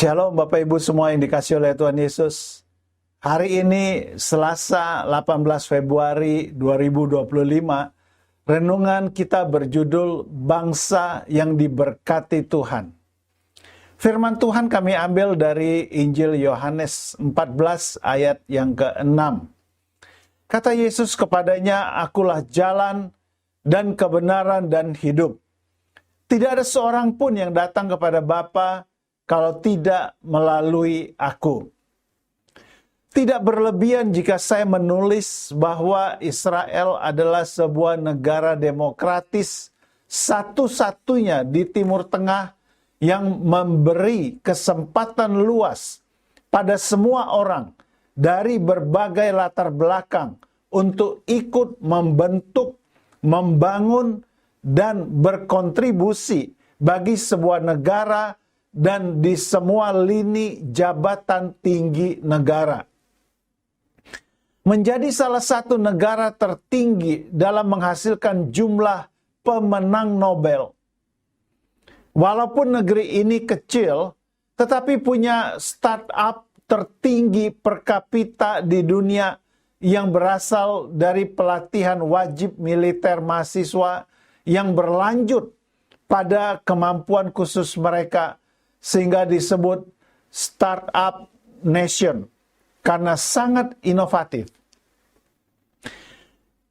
Shalom Bapak Ibu semua yang dikasihi oleh Tuhan Yesus. Hari ini Selasa 18 Februari 2025, renungan kita berjudul Bangsa yang Diberkati Tuhan. Firman Tuhan kami ambil dari Injil Yohanes 14 ayat yang ke-6. Kata Yesus kepadanya, "Akulah jalan dan kebenaran dan hidup. Tidak ada seorang pun yang datang kepada Bapa kalau tidak melalui aku." Tidak berlebihan jika saya menulis bahwa Israel adalah sebuah negara demokratis satu-satunya di Timur Tengah yang memberi kesempatan luas pada semua orang dari berbagai latar belakang untuk ikut membentuk, membangun, dan berkontribusi bagi sebuah negara dan di semua lini jabatan tinggi negara. Menjadi salah satu negara tertinggi dalam menghasilkan jumlah pemenang Nobel. Walaupun negeri ini kecil, tetapi punya startup tertinggi per kapita di dunia yang berasal dari pelatihan wajib militer mahasiswa yang berlanjut pada kemampuan khusus mereka, sehingga disebut startup nation karena sangat inovatif.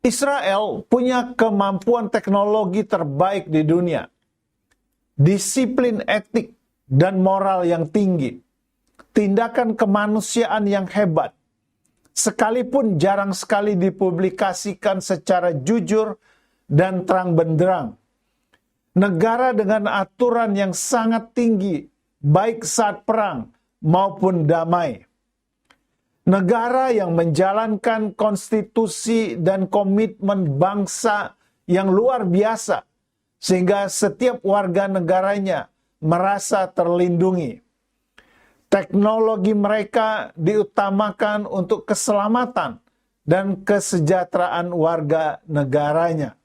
Israel punya kemampuan teknologi terbaik di dunia, disiplin etik dan moral yang tinggi, tindakan kemanusiaan yang hebat, sekalipun jarang sekali dipublikasikan secara jujur dan terang benderang. Negara dengan aturan yang sangat tinggi, baik saat perang maupun damai. Negara yang menjalankan konstitusi dan komitmen bangsa yang luar biasa, sehingga setiap warga negaranya merasa terlindungi. Teknologi mereka diutamakan untuk keselamatan dan kesejahteraan warga negaranya.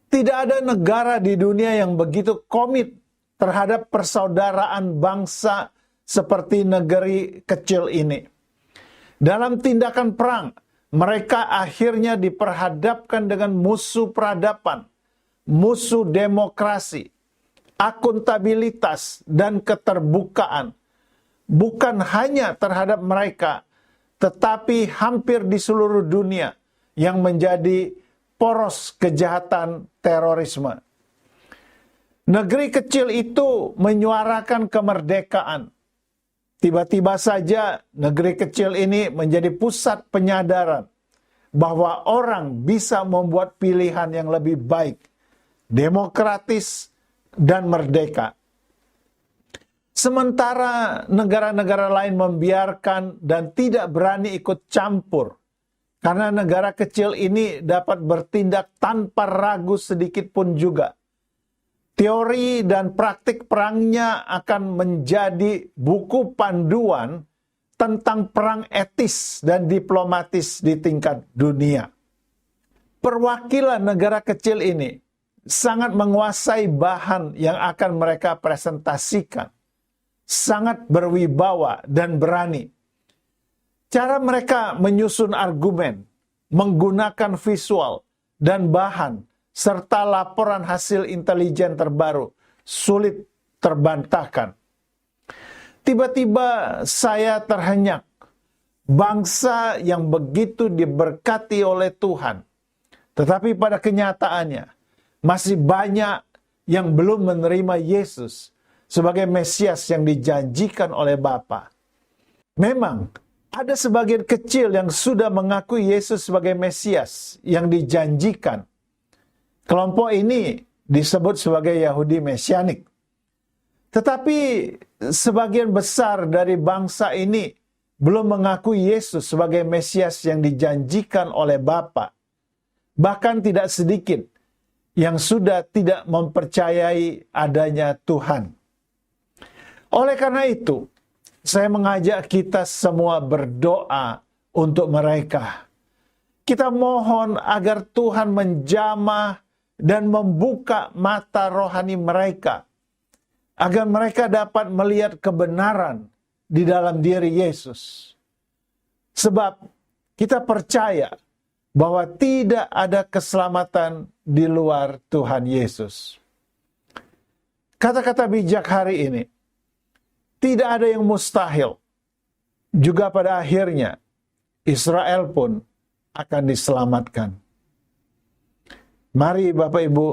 Tidak ada negara di dunia yang begitu komit terhadap persaudaraan bangsa seperti negeri kecil ini. Dalam tindakan perang, mereka akhirnya diperhadapkan dengan musuh peradaban, musuh demokrasi, akuntabilitas, dan keterbukaan. Bukan hanya terhadap mereka, tetapi hampir di seluruh dunia yang menjadi poros kejahatan terorisme. Negeri kecil itu menyuarakan kemerdekaan. Tiba-tiba saja negeri kecil ini menjadi pusat penyadaran bahwa orang bisa membuat pilihan yang lebih baik, demokratis, dan merdeka. Sementara negara-negara lain membiarkan dan tidak berani ikut campur, karena negara kecil ini dapat bertindak tanpa ragu sedikit pun juga. Teori dan praktik perangnya akan menjadi buku panduan tentang perang etis dan diplomatis di tingkat dunia. Perwakilan negara kecil ini sangat menguasai bahan yang akan mereka presentasikan. Sangat berwibawa dan berani. Cara mereka menyusun argumen, menggunakan visual dan bahan, serta laporan hasil intelijen terbaru, sulit terbantahkan. Tiba-tiba saya terhenyak. Bangsa yang begitu diberkati oleh Tuhan, tetapi pada kenyataannya masih banyak yang belum menerima Yesus sebagai Mesias yang dijanjikan oleh Bapa. Memang ada sebagian kecil yang sudah mengakui Yesus sebagai Mesias yang dijanjikan. Kelompok ini disebut sebagai Yahudi Mesianik. Tetapi sebagian besar dari bangsa ini belum mengakui Yesus sebagai Mesias yang dijanjikan oleh Bapa. Bahkan tidak sedikit yang sudah tidak mempercayai adanya Tuhan. Oleh karena itu, saya mengajak kita semua berdoa untuk mereka. Kita mohon agar Tuhan menjamah dan membuka mata rohani mereka, agar mereka dapat melihat kebenaran di dalam diri Yesus. Sebab kita percaya bahwa tidak ada keselamatan di luar Tuhan Yesus. Kata-kata bijak hari ini, tidak ada yang mustahil. Juga pada akhirnya, Israel pun akan diselamatkan. Mari Bapak Ibu,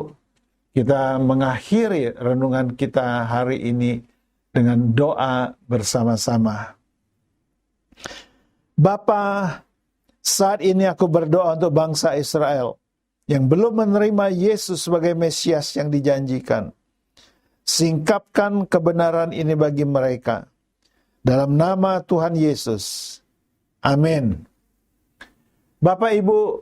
kita mengakhiri renungan kita hari ini dengan doa bersama-sama. Bapa, saat ini aku berdoa untuk bangsa Israel yang belum menerima Yesus sebagai Mesias yang dijanjikan. Singkapkan kebenaran ini bagi mereka. Dalam nama Tuhan Yesus. Amin. Bapak Ibu,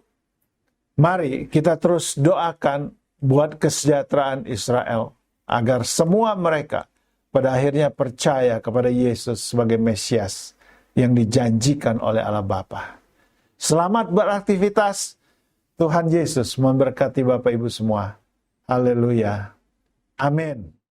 mari kita terus doakan buat kesejahteraan Israel. Agar semua mereka pada akhirnya percaya kepada Yesus sebagai Mesias yang dijanjikan oleh Allah Bapa. Selamat beraktivitas. Tuhan Yesus memberkati Bapak Ibu semua. Haleluya. Amin.